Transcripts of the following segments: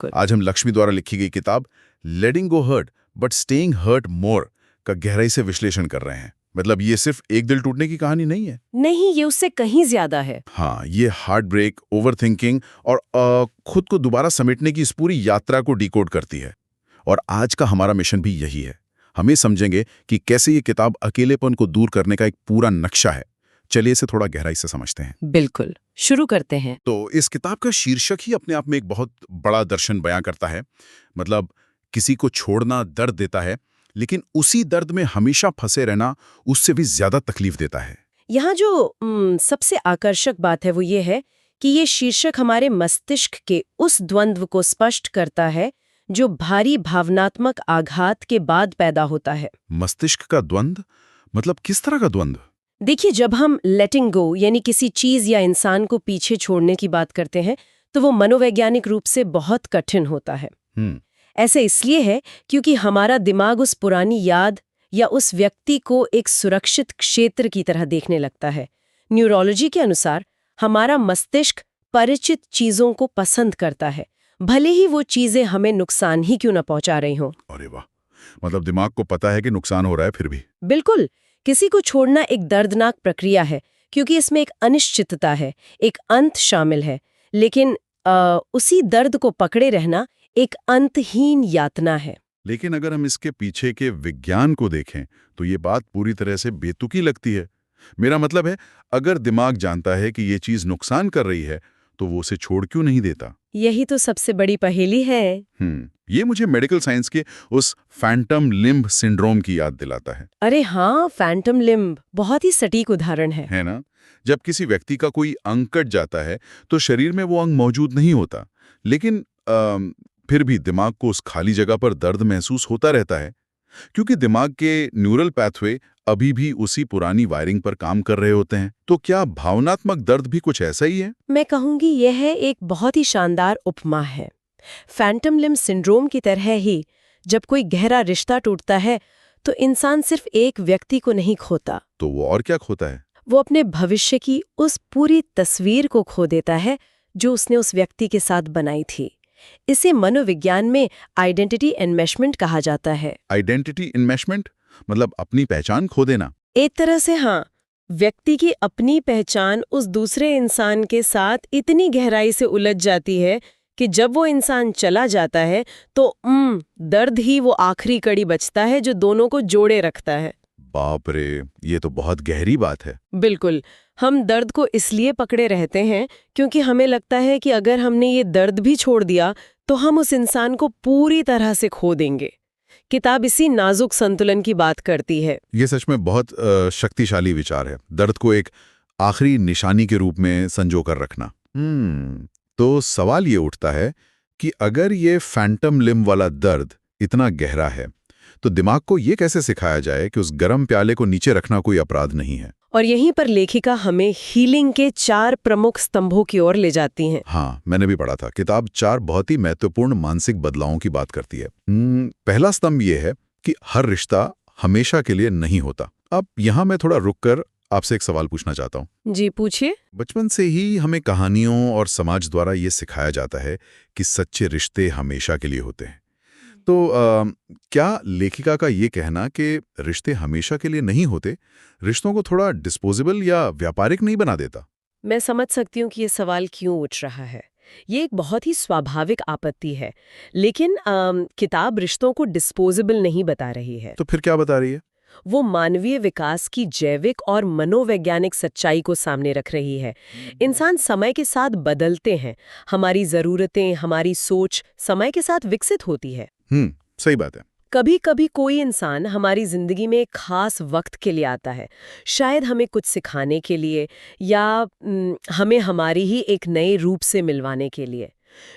बिल्कुल। आज हम लक्ष्मी द्वारा लिखी गई किताब लेटिंग गो हर्ट बट स्टेइंग हर्ट मोर का गहराई से विश्लेषण कर रहे हैं। मतलब ये सिर्फ एक दिल टूटने की कहानी नहीं है। नहीं, ये उससे कहीं ज्यादा है। हाँ, ये हार्ट ब्रेक, ओवर थिंकिंग और खुद को दोबारा समेटने की इस पूरी यात्रा को डिकोड करती है। और आज का हमारा मिशन भी यही है। हम ये समझेंगे कि कैसे ये किताब अकेलेपन को दूर करने का एक पूरा नक्शा है। चलिए इसे थोड़ा गहराई से समझते हैं। बिल्कुल, शुरू करते हैं। तो इस किताब का शीर्षक ही अपने आप में एक बहुत बड़ा दर्शन बयां करता है। मतलब किसी को छोड़ना दर्द देता है, लेकिन उसी दर्द में हमेशा फंसे रहना उससे भी ज्यादा तकलीफ देता है। यहाँ जो सबसे आकर्षक बात है वो ये है कि ये शीर्षक हमारे मस्तिष्क के उस द्वंद्व को स्पष्ट करता है जो भारी भावनात्मक आघात के बाद पैदा होता है। मस्तिष्क का द्वंद्व? मतलब किस तरह का द्वंद्व? देखिए, जब हम लेटिंग गो यानी किसी चीज या इंसान को पीछे छोड़ने की बात करते हैं तो वो मनोवैज्ञानिक रूप से बहुत कठिन होता है। ऐसे इसलिए है क्योंकि हमारा दिमाग उस पुरानी याद या उस व्यक्ति को एक सुरक्षित क्षेत्र की तरह देखने लगता है। न्यूरोलॉजी के अनुसार हमारा मस्तिष्क परिचित चीजों को पसंद करता है, भले ही वो चीजें हमें नुकसान ही क्यों न पहुंचा रही हों। अरे वाह! मतलब दिमाग को पता है कि नुकसान हो रहा है फिर भी। बिल्कुल। किसी को छोड़ना एक दर्दनाक प्रक्रिया है क्योंकि इसमें एक अनिश्चितता है, एक अंत शामिल है। लेकिन उसी दर्द को पकड़े रहना एक अंतहीन यातना है। लेकिन अगर हम इसके पीछे के विज्ञान को देखें तो ये बात पूरी तरह से बेतुकी लगती है। मेरा मतलब है, अगर दिमाग जानता है कि ये चीज नुकसान कर रही है तो वो उसे छोड़ क्यों नहीं देता? यही तो सबसे बड़ी पहेली है। ये मुझे मेडिकल साइंस के उस फैंटम लिम्ब सिंड्रोम की याद दिलाता है। अरे हाँ, फैंटम लिम्ब बहुत ही सटीक उदाहरण है ना? जब किसी व्यक्ति का कोई अंग कट जाता है तो शरीर में वो अंग मौजूद नहीं होता, लेकिन फिर भी दिमाग को उस खाली जगह पर दर्द महसूस होता रहता है, क्योंकि दिमाग के न्यूरल पैथवे अभी भी उसी पुरानी वायरिंग पर काम कर रहे होते हैं। तो क्या भावनात्मक दर्द भी कुछ ऐसा ही है? मैं कहूंगी यह है एक बहुत ही शानदार उपमा है। फैंटम लिम्ब सिंड्रोम की तरह ही जब कोई गहरा रिश्ता टूटता है तो इंसान सिर्फ एक व्यक्ति को नहीं खोता, तो वो और क्या खोता है? वो अपने भविष्य की उस पूरी तस्वीर को खो देता है जो उसने उस व्यक्ति के साथ बनाई थी। इसे मनोविज्ञान में आइडेंटिटी एनमेशमेंट कहा जाता है। आइडेंटिटी एनमेशमेंट मतलब अपनी पहचान खो देना? एक तरह से हाँ। व्यक्ति की अपनी पहचान उस दूसरे इंसान के साथ इतनी गहराई से उलझ जाती है कि जब वो इंसान चला जाता है तो दर्द ही वो आखिरी कड़ी बचता है जो दोनों को जोड़े रखता है। बाप रे, ये तो बहुत गहरी बात है। बिल्कुल। हम दर्द को इसलिए पकड़े रहते हैं क्योंकि हमें लगता है कि अगर हमने ये दर्द भी छोड़ दिया तो हम उस इंसान को पूरी तरह से खो देंगे। किताब इसी नाजुक संतुलन की बात करती है। ये सच में बहुत शक्तिशाली विचार है, दर्द को एक आखिरी निशानी के रूप में संजो कर रखना। तो सवाल ये उठता है कि अगर ये फैंटम लिम्ब वाला दर्द इतना गहरा है तो दिमाग को ये कैसे सिखाया जाए कि उस गर्म प्याले को नीचे रखना कोई अपराध नहीं है? और यहीं पर लेखिका हमें हीलिंग के 4 प्रमुख स्तंभों की ओर ले जाती हैं। हाँ, मैंने भी पढ़ा था। किताब 4 बहुत ही महत्वपूर्ण मानसिक बदलावों की बात करती है। पहला स्तंभ ये है कि हर रिश्ता हमेशा के लिए नहीं होता। अब यहाँ मैं थोड़ा रुककर आपसे एक सवाल पूछना चाहता हूँ। जी पूछिए। बचपन से ही हमें कहानियों और समाज द्वारा ये सिखाया जाता है कि सच्चे रिश्ते हमेशा के लिए होते हैं। तो क्या लेखिका का ये कहना कि रिश्ते हमेशा के लिए नहीं होते, रिश्तों को थोड़ा डिस्पोजेबल या व्यापारिक नहीं बना देता? मैं समझ सकती हूँ कि ये सवाल क्यों उठ रहा है। ये एक बहुत ही स्वाभाविक आपत्ति है, लेकिन किताब रिश्तों को डिस्पोजेबल नहीं बता रही है। तो फिर क्या बता रही है? वो मानवीय विकास की जैविक और मनोवैज्ञानिक सच्चाई को सामने रख रही है। इंसान समय के साथ बदलते हैं, हमारी ज़रूरतें, हमारी सोच समय के साथ विकसित होती है। सही बात है। कभी कभी कोई इंसान हमारी जिंदगी में एक खास वक्त के लिए आता है, शायद हमें कुछ सिखाने के लिए या हमें हमारी ही एक नए रूप से मिलवाने के लिए।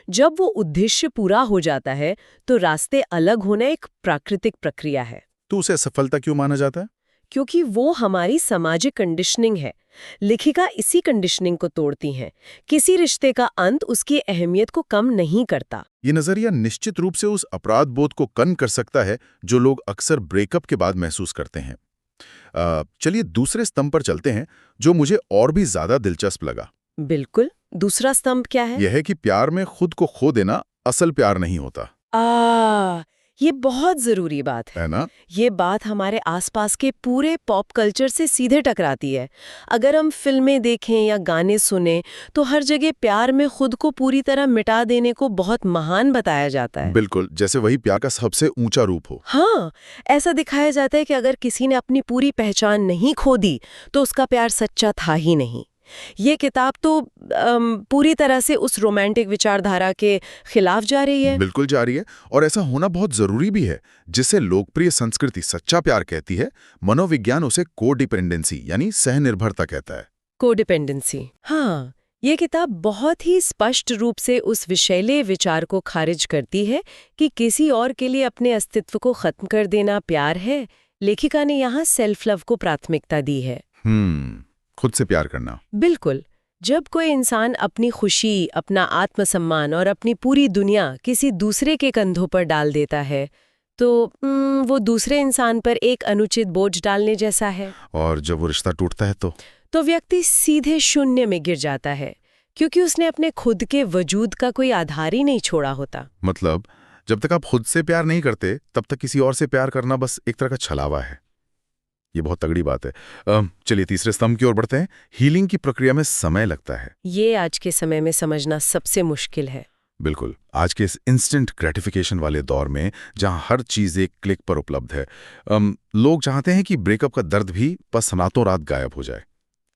जब वो उद्देश्य पूरा हो जाता है तो रास्ते अलग होना एक प्राकृतिक प्रक्रिया है। तो उसे सफलता क्यों माना जाता है? क्योंकि वो हमारी सामाजिक कंडीशनिंग है। लेखिका इसी कंडीशनिंग को तोड़ती हैं। किसी रिश्ते का अंत उसकी अहमियत को कम नहीं करता। ये नजरिया निश्चित रूप से उस अपराध बोध को कम कर सकता है जो लोग अक्सर ब्रेकअप के बाद महसूस करते हैं। चलिए दूसरे स्तंभ पर चलते हैं, जो मुझे और भी ज्यादा दिलचस्प लगा। बिल्कुल। दूसरा स्तंभ क्या है? यह है कि प्यार में खुद को खो देना असल प्यार नहीं होता, ये बहुत जरूरी बात है ना? ये बात हमारे आसपास के पूरे पॉप कल्चर से सीधे टकराती है। अगर हम फिल्में देखें या गाने सुने तो हर जगह प्यार में खुद को पूरी तरह मिटा देने को बहुत महान बताया जाता है। बिल्कुल, जैसे वही प्यार का सबसे ऊंचा रूप हो। हाँ, ऐसा दिखाया जाता है कि अगर किसी ने अपनी पूरी पहचान नहीं खो दी तो उसका प्यार सच्चा था ही नहीं। ये किताब तो पूरी तरह से उस रोमांटिक विचारधारा के खिलाफ जा रही है। बिल्कुल जा रही है, और ऐसा होना बहुत जरूरी भी है। जिसे लोकप्रिय संस्कृति सच्चा प्यार कहती है, मनोविज्ञान उसे कोडिपेंडेंसी यानी सहनिर्भरता कहता है। कोडिपेंडेंसी, हाँ, ये किताब बहुत ही स्पष्ट रूप से उस विषैले विचार को खारिज करती है कि किसी और के लिए अपने अस्तित्व को खत्म कर देना प्यार है। लेखिका ने यहाँ सेल्फ लव को प्राथमिकता दी है। खुद से प्यार करना। बिल्कुल। जब कोई इंसान अपनी खुशी, अपना आत्मसम्मान और अपनी पूरी दुनिया किसी दूसरे के कंधों पर डाल देता है तो वो दूसरे इंसान पर एक अनुचित बोझ डालने जैसा है। और जब वो रिश्ता टूटता है तो व्यक्ति सीधे शून्य में गिर जाता है, क्योंकि उसने अपने खुद के वजूद का कोई आधार ही नहीं छोड़ा होता। मतलब जब तक आप खुद से प्यार नहीं करते तब तक किसी और से प्यार करना बस एक तरह का छलावा है। ये बहुत तगड़ी बात है। चलिए तीसरे स्तंभ की ओर बढ़ते हैं। हीलिंग की प्रक्रिया में समय लगता है। ये आज के समय में समझना सबसे मुश्किल है। बिल्कुल, आज के इस इंस्टेंट ग्रेटिफिकेशन वाले दौर में जहां हर चीज एक क्लिक पर उपलब्ध है, लोग चाहते हैं कि ब्रेकअप का दर्द भी बस रातों रात गायब हो जाए।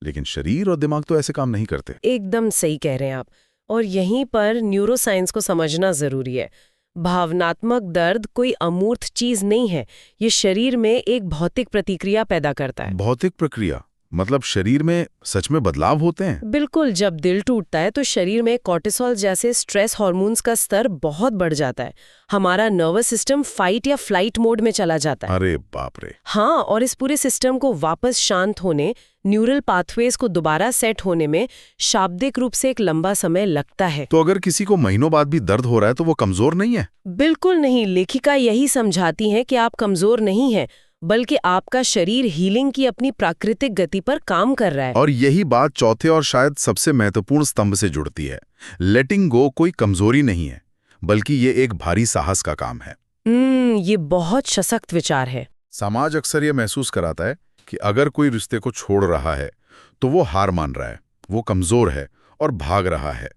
लेकिन शरीर और दिमाग तो ऐसे काम नहीं करते। एकदम सही कह रहे हैं आप। और यहीं पर न्यूरोसाइंस को समझना जरूरी है। भावनात्मक दर्द कोई अमूर्त चीज नहीं है। ये शरीर में एक भौतिक प्रतिक्रिया पैदा करता है। भौतिक प्रक्रिया मतलब शरीर में सच में बदलाव होते हैं? बिल्कुल, जब दिल टूटता है तो शरीर में कॉर्टिसोल जैसे स्ट्रेस हार्मोन्स का स्तर बहुत बढ़ जाता है। हमारा नर्वस सिस्टम फाइट या फ्लाइट मोड में चला जाता है। अरे बाप रे। हाँ, और इस पूरे सिस्टम को वापस शांत होने, न्यूरल पाथवेज को दोबारा सेट होने में शाब्दिक रूप से एक लंबा समय लगता है। तो अगर किसी को महीनों बाद भी दर्द हो रहा है तो वो कमजोर नहीं है? बिल्कुल नहीं। लेखिका यही समझाती है कि आप कमजोर नहीं हैं, बल्कि आपका शरीर हीलिंग की अपनी प्राकृतिक गति पर काम कर रहा है। और यही बात चौथे और शायद सबसे महत्वपूर्ण स्तंभ से जुड़ती है। लेटिंग गो कोई कमजोरी नहीं है, बल्कि ये एक भारी साहस का काम है। ये बहुत सशक्त विचार है। समाज अक्सर ये महसूस कराता है कि अगर कोई रिश्ते को छोड़ रहा है तो वो हार मान रहा है, वो कमजोर है और भाग रहा है।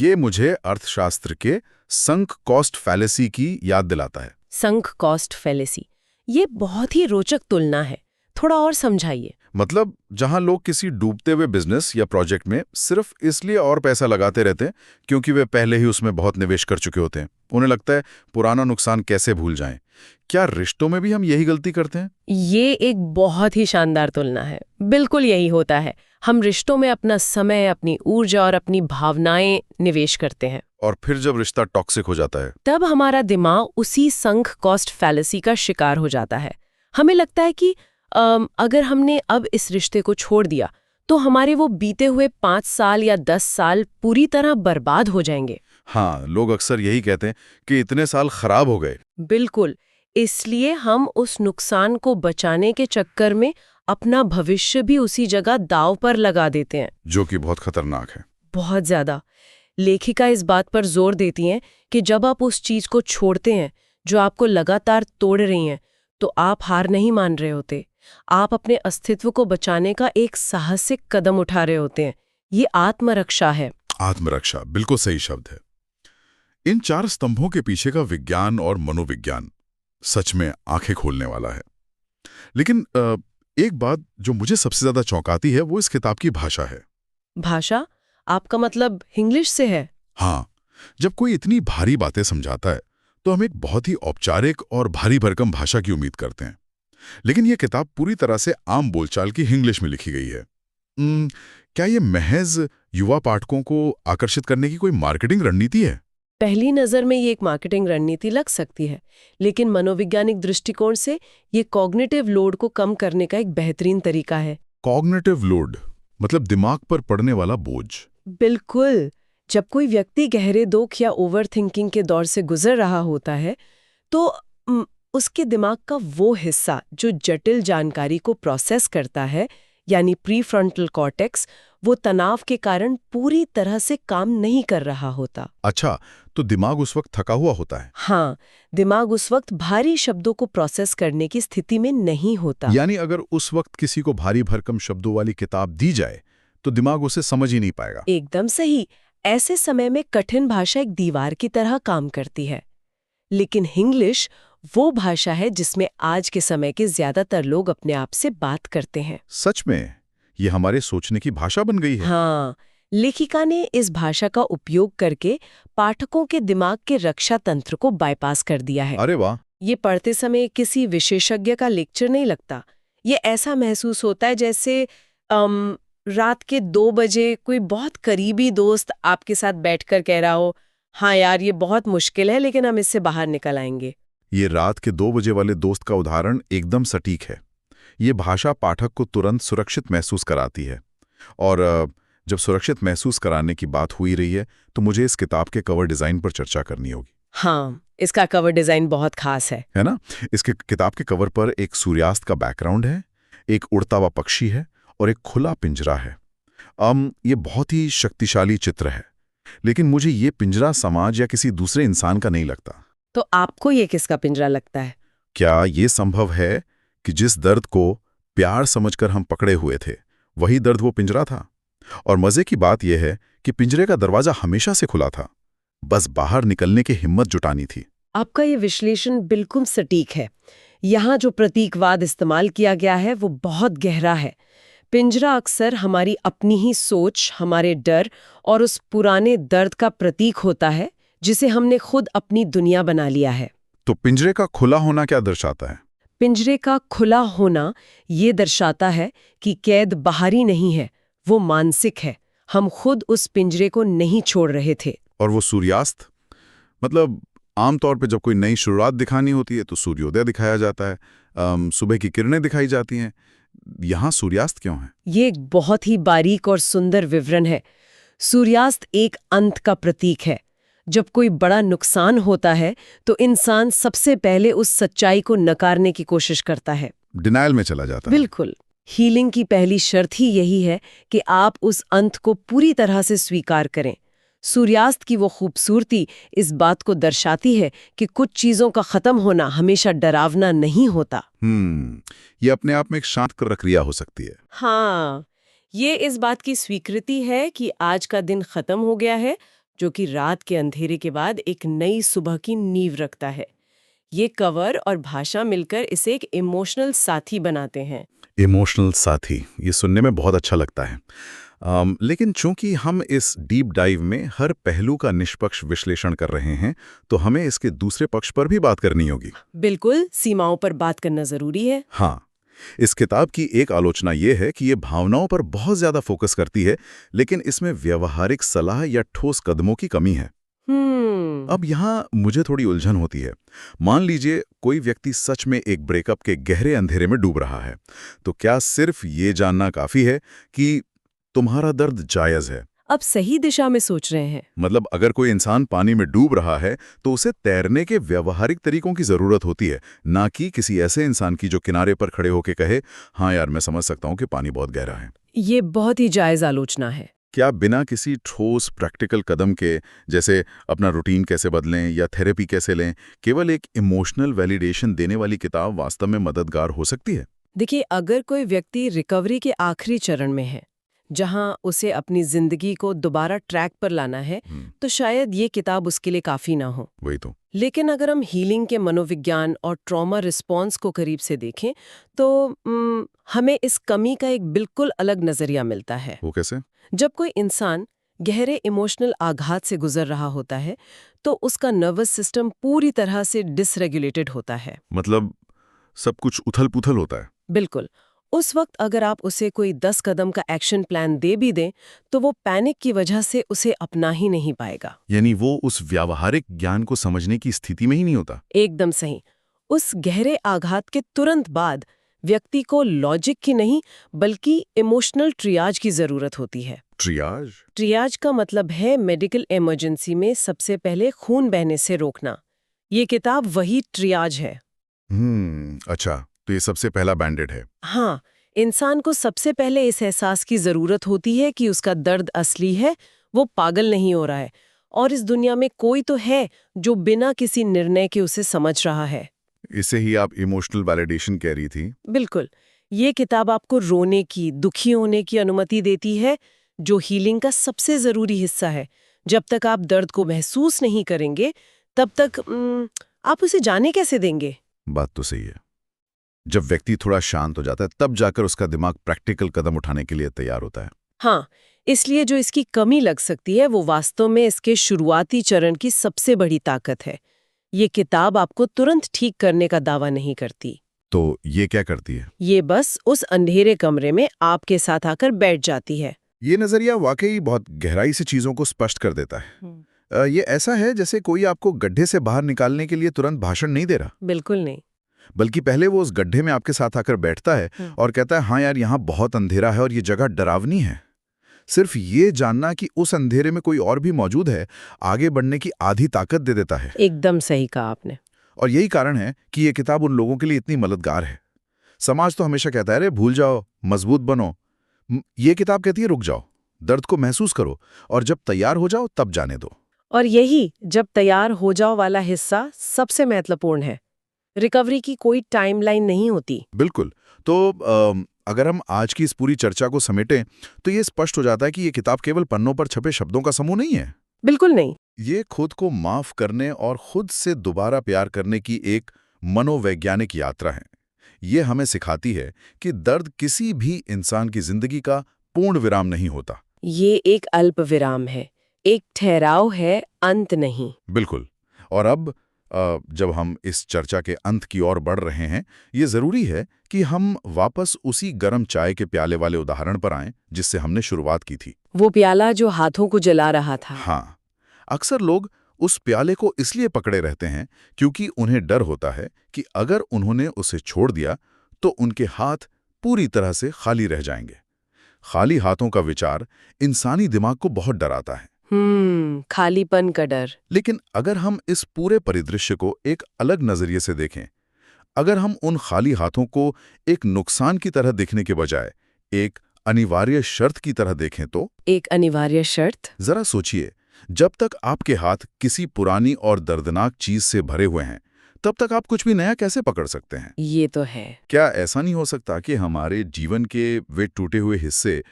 ये मुझे अर्थशास्त्र के संक कॉस्ट फैलेसी की याद दिलाता है। संक कॉस्ट फैलेसी, ये बहुत ही रोचक तुलना है। थोड़ा और समझाइए। मतलब जहां लोग किसी डूबते हुए बिजनेस या प्रोजेक्ट में सिर्फ इसलिए और पैसा लगाते रहते हैं क्योंकि वे पहले ही उसमें बहुत निवेश कर चुके होते हैं। उन्हें लगता है पुराना नुकसान कैसे भूल जाएं। क्या रिश्तों में भी हम यही गलती करते हैं? ये एक बहुत ही शानदार तुलना है। बिल्कुल यही होता है। हम रिश्तों में अपना समय, अपनी ऊर्जा और अपनी भावनाएं निवेश करते हैं, और फिर जब रिश्ता टॉक्सिक हो जाता है तब हमारा दिमाग उसी संक कॉस्ट फैलेसी का शिकार हो जाता है। हमें लगता है कि अगर हमने अब इस रिश्ते को छोड़ दिया तो हमारे वो बीते हुए 5 साल या 10 साल पूरी तरह बर्बाद हो जाएंगे। हाँ, लोग अक्सर यही कहते हैं कि इतने साल खराब हो गए। बिल्कुल, इसलिए हम उस नुकसान को बचाने के चक्कर में अपना भविष्य भी उसी जगह दांव पर लगा देते हैं, जो कि बहुत खतरनाक है। बहुत ज्यादा। लेखिका इस बात पर जोर देती हैं कि जब आप उस चीज को छोड़ते हैं जो आपको लगातार तोड़ रही हैं, तो आप हार नहीं मान रहे होते, आप अपने अस्तित्व को बचाने का एक साहसिक कदम उठा रहे होते हैं। ये आत्मरक्षा है। आत्मरक्षा बिल्कुल सही शब्द है। इन 4 स्तंभों के पीछे का विज्ञान और मनोविज्ञान सच में आंखें खोलने वाला है। लेकिन एक बात जो मुझे सबसे ज्यादा चौंकाती है वो इस किताब की भाषा है। भाषा? आपका मतलब इंग्लिश से है? हाँ, जब कोई इतनी भारी बातें समझाता है तो हम एक बहुत ही औपचारिक और भारी भरकम भाषा की उम्मीद करते हैं। लेकिन यह किताब पूरी तरह से आम बोलचाल की इंग्लिश में लिखी गई है। क्या ये महज युवा पाठकों को आकर्षित करने की कोई मार्केटिंग रणनीति है? पहली नज़र में ये एक मार्केटिंग रणनीति लग सकती है, लेकिन मनोवैज्ञानिक दृष्टिकोण से ये कॉग्निटिव लोड को कम करने का एक बेहतरीन तरीका है। कॉग्निटिव लोड मतलब दिमाग पर पड़ने वाला बोझ। बिल्कुल। जब कोई व्यक्ति गहरे दुख या ओवरथिंकिंग के दौर से गुजर रहा होता है तो उसके दिमाग का वो हिस्सा जो जटिल जानकारी को प्रोसेस करता है यानी प्रीफ्रंटल कॉर्टेक्स, वो तनाव के कारण पूरी तरह से काम नहीं कर रहा होता। अच्छा, तो दिमाग उस वक्त थका हुआ होता है? हाँ, दिमाग उस वक्त भारी शब्दों को प्रोसेस करने की स्थिति में नहीं होता। यानी अगर उस वक्त किसी को भारी भरकम शब्दों वाली किताब दी जाए तो दिमाग उसे समझ ही नहीं पाएगा। एकदम सही। ऐसे समय में कठिन भाषा एक दीवार की तरह काम करती है। लेकिन हिंग्लिश वो भाषा है जिसमें आज के समय के ज्यादातर लोग अपने आप से बात करते हैं। सच में ये हमारे सोचने की भाषा बन गई है। हाँ, लेखिका ने इस भाषा का उपयोग करके पाठकों के दिमाग के रक्षा तंत्र को बाईपास कर दिया है। अरे वाह! ये पढ़ते समय किसी विशेषज्ञ का लेक्चर नहीं लगता। ये ऐसा महसूस होता है जैसे रात के 2 बजे कोई बहुत करीबी दोस्त आपके साथ बैठकर कह रहा हो, हाँ यार ये बहुत मुश्किल है लेकिन हम इससे बाहर निकल आएंगे। ये रात के 2 बजे वाले दोस्त का उदाहरण एकदम सटीक है। ये भाषा पाठक को तुरंत सुरक्षित महसूस कराती है। और जब सुरक्षित महसूस कराने की बात हुई रही है तो मुझे इस किताब के कवर डिज़ाइन पर चर्चा करनी होगी। हाँ, इसका कवर डिज़ाइन बहुत खास है ना? इसके किताब के कवर पर एक सूर्यास्त का बैकग्राउंड है, एक उड़ता हुआ पक्षी है और एक खुला पिंजरा है। ये बहुत ही शक्तिशाली चित्र है, लेकिन मुझे ये पिंजरा समाज या किसी दूसरे इंसान का नहीं लगता। तो आपको ये किसका पिंजरा लगता है? क्या ये संभव है कि जिस दर्द को प्यार समझकर हम पकड़े हुए थे, वही दर्द वो पिंजरा था? और मजे की बात यह है कि पिंजरे का दरवाजा हमेशा से खुला था, बस बाहर निकलने की हिम्मत जुटानी थी। आपका ये विश्लेषण बिल्कुल सटीक है। यहाँ जो प्रतीकवाद इस्तेमाल किया गया है वो बहुत गहरा है। पिंजरा अक्सर हमारी अपनी ही सोच, हमारे डर और उस पुराने दर्द का प्रतीक होता है जिसे हमने खुद अपनी दुनिया बना लिया है। तो पिंजरे का खुला होना क्या दर्शाता है? पिंजरे का खुला होना ये दर्शाता है कि कैद बाहरी नहीं है, वो मानसिक है। हम खुद उस पिंजरे को नहीं छोड़ रहे थे। और वो सूर्यास्त, मतलब आमतौर पे जब कोई नई शुरुआत दिखानी होती है तो सूर्योदय दिखाया जाता है, सुबह की किरणें दिखाई जाती हैं। यहाँ सूर्यास्त क्यों है? ये एक बहुत ही बारीक और सुंदर विवरण है। सूर्यास्त एक अंत का प्रतीक है। जब कोई बड़ा नुकसान होता है तो इंसान सबसे पहले उस सच्चाई को नकारने की कोशिश करता है, डिनायल में चला जाता है। बिल्कुल। हीलिंग की पहली शर्त ही यही है कि आप उस अंत को पूरी तरह से स्वीकार करें। सूर्यास्त की वो खूबसूरती इस बात को दर्शाती है कि कुछ चीजों का खत्म होना हमेशा डरावना नहीं होता। ये अपने आप में एक शांत प्रक्रिया हो सकती है। हाँ, ये इस बात की स्वीकृति है कि आज का दिन खत्म हो गया है, जो कि रात के अंधेरे के बाद एक नई सुबह की नींव रखता है। ये कवर और भाषा मिलकर इसे एक इमोशनल साथी बनाते हैं। इमोशनल साथी, ये सुनने में बहुत अच्छा लगता है। लेकिन चूंकि हम इस डीप डाइव में हर पहलू का निष्पक्ष विश्लेषण कर रहे हैं, तो हमें इसके दूसरे पक्ष पर भी बात करनी होगी। बिल्कुल, सीमाओं पर बात करना जरूरी है। हाँ, इस किताब की एक आलोचना ये है कि ये भावनाओं पर बहुत ज्यादा फोकस करती है, लेकिन इसमें व्यवहारिक सलाह या ठोस कदमों की कमी है। अब यहाँ मुझे थोड़ी उलझन होती है। मान लीजिए कोई व्यक्ति सच में एक ब्रेकअप के गहरे अंधेरे में डूब रहा है, तो क्या सिर्फ ये जानना काफी है कि तुम्हारा दर्द जायज है? अब सही दिशा में सोच रहे हैं। मतलब अगर कोई इंसान पानी में डूब रहा है तो उसे तैरने के व्यवहारिक तरीकों की जरूरत होती है, ना कि किसी ऐसे इंसान की जो किनारे पर खड़े होकर कहे, हाँ यार मैं समझ सकता हूँ कि पानी बहुत गहरा है। ये बहुत ही जायज आलोचना है। क्या बिना किसी ठोस प्रैक्टिकल कदम के, जैसे अपना रूटीन कैसे बदलें या थेरेपी कैसे लें, केवल एक इमोशनल वैलिडेशन देने वाली किताब वास्तव में मददगार हो सकती है? देखिए, अगर कोई व्यक्ति रिकवरी के आखिरी चरण में है, जहां उसे अपनी जिंदगी को दोबारा ट्रैक पर लाना है, तो शायद ये किताब उसके लिए काफी ना हो। वही तो। लेकिन अगर हम हीलिंग के मनोविज्ञान और ट्रॉमा रिस्पॉन्स को करीब से देखें तो हमें इस कमी का एक बिल्कुल अलग नजरिया मिलता है। वो कैसे? जब कोई इंसान गहरे इमोशनल आघात से गुजर रहा होता है तो उसका नर्वस सिस्टम पूरी तरह से डिसरेगुलेटेड होता है। मतलब सब कुछ उथल-पुथल होता है। बिल्कुल। उस वक्त अगर आप उसे कोई 10 कदम का एक्शन प्लान दे भी दें तो वो पैनिक की वजह से उसे अपना ही नहीं पाएगा। यानी वो उस व्यावहारिक ज्ञान को समझने की स्थिति में ही नहीं होता। एकदम सही। उस गहरे आघात के तुरंत बाद व्यक्ति को लॉजिक की नहीं बल्कि इमोशनल ट्रियाज की जरूरत होती है। ट्रियाज? ट्रियाज का मतलब है मेडिकल इमरजेंसी में सबसे पहले खून बहने से रोकना। ये किताब वही ट्रियाज है। अच्छा, तो ये सबसे पहला बैंडेड है। हाँ, इंसान को सबसे पहले इस एहसास की जरूरत होती है कि उसका दर्द असली है, वो पागल नहीं हो रहा है, और इस दुनिया में कोई तो है जो बिना किसी निर्णय के उसे समझ रहा है। इसे ही आप इमोशनल वैलिडेशन कह रही थी। बिल्कुल। ये किताब आपको रोने की, दुखी होने की अनुमति देती है, जो हीलिंग का सबसे जरूरी हिस्सा है। जब तक आप दर्द को महसूस नहीं करेंगे, तब तक आप उसे जाने कैसे देंगे? बात तो सही है। जब व्यक्ति थोड़ा शांत हो जाता है, तब जाकर उसका दिमाग प्रैक्टिकल कदम उठाने के लिए तैयार होता है। हाँ, इसलिए जो इसकी कमी लग सकती है, वो वास्तव में इसके शुरुआती चरण की सबसे बड़ी ताकत है। ये किताब आपको तुरंत ठीक करने का दावा नहीं करती। तो ये क्या करती है? ये बस उस अंधेरे कमरे में आपके साथ आकर बैठ जाती है। ये नजरिया वाकई बहुत गहराई से चीजों को स्पष्ट कर देता है। ये ऐसा है जैसे कोई आपको गड्ढे से बाहर निकालने के लिए तुरंत भाषण नहीं दे रहा। बिल्कुल नहीं। बल्कि पहले वो उस गड्ढे में आपके साथ आकर बैठता है और कहता है, हाँ यार, यहाँ बहुत अंधेरा है और ये जगह डरावनी है। सिर्फ ये जानना कि उस अंधेरे में कोई और भी मौजूद है, आगे बढ़ने की आधी ताकत दे देता है। एकदम सही कहा आपने। और यही कारण है कि ये किताब उन लोगों के लिए इतनी मददगार है। समाज तो हमेशा कहता है, अरे भूल जाओ, मजबूत बनो। ये किताब कहती है, रुक जाओ, दर्द को महसूस करो, और जब तैयार हो जाओ तब जाने दो। और यही जब तैयार हो जाओ वाला हिस्सा सबसे महत्वपूर्ण है। रिकवरी की कोई टाइमलाइन नहीं होती। बिल्कुल। तो अगर हम आज की इस पूरी चर्चा को समेटें, तो ये स्पष्ट हो जाता है कि ये किताब केवल पन्नों पर छपे शब्दों का समूह नहीं है। बिल्कुल नहीं। ये खुद को माफ करने और खुद से दोबारा प्यार करने की एक मनोवैज्ञानिक यात्रा है। ये हमें सिखाती है कि दर्द किसी भी इंसान की जिंदगी का पूर्ण विराम नहीं होता। ये एक अल्प विराम है, एक ठहराव है, अंत नहीं। बिल्कुल। और अब जब हम इस चर्चा के अंत की ओर बढ़ रहे हैं, ये जरूरी है कि हम वापस उसी गर्म चाय के प्याले वाले उदाहरण पर आएं जिससे हमने शुरुआत की थी। वो प्याला जो हाथों को जला रहा था। हाँ, अक्सर लोग उस प्याले को इसलिए पकड़े रहते हैं क्योंकि उन्हें डर होता है कि अगर उन्होंने उसे छोड़ दिया तो उनके हाथ पूरी तरह से खाली रह जाएंगे। खाली हाथों का विचार इंसानी दिमाग को बहुत डराता है। खालीपन का डर। लेकिन अगर हम इस पूरे परिदृश्य को एक अलग नजरिए से देखें, अगर हम उन खाली हाथों को एक नुकसान की तरह देखने के बजाय एक अनिवार्य शर्त की तरह देखें तो। एक अनिवार्य शर्त? जरा सोचिए, जब तक आपके हाथ किसी पुरानी और दर्दनाक चीज से भरे हुए हैं, तब तक आप कुछ भी नया कैसे पकड़ सकते हैं? ये तो है। क्या ऐसा नहीं हो सकता कि हमारे जीवन के वे टूटे हुए हिस्से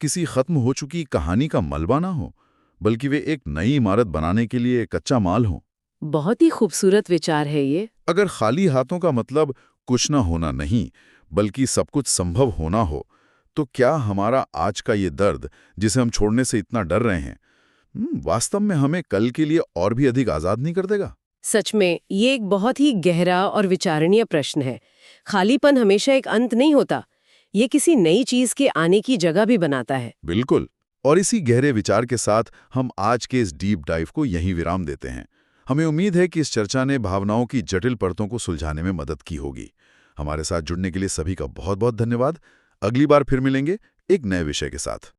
किसी खत्म हो चुकी कहानी का मलबा ना हो, बल्कि वे एक नई इमारत बनाने के लिए कच्चा माल हो? बहुत ही खूबसूरत विचार है ये। अगर खाली हाथों का मतलब कुछ ना होना नहीं, बल्कि सब कुछ संभव होना हो, तो क्या हमारा आज का ये दर्द, जिसे हम छोड़ने से इतना डर रहे हैं, वास्तव में हमें कल के लिए और भी अधिक आजाद नहीं कर देगा? सच में ये एक बहुत ही गहरा और विचारणीय प्रश्न है। खालीपन हमेशा एक अंत नहीं होता, ये किसी नई चीज के आने की जगह भी बनाता है। बिल्कुल। और इसी गहरे विचार के साथ हम आज के इस डीप डाइव को यहीं विराम देते हैं। हमें उम्मीद है कि इस चर्चा ने भावनाओं की जटिल परतों को सुलझाने में मदद की होगी। हमारे साथ जुड़ने के लिए सभी का बहुत बहुत धन्यवाद। अगली बार फिर मिलेंगे एक नए विषय के साथ।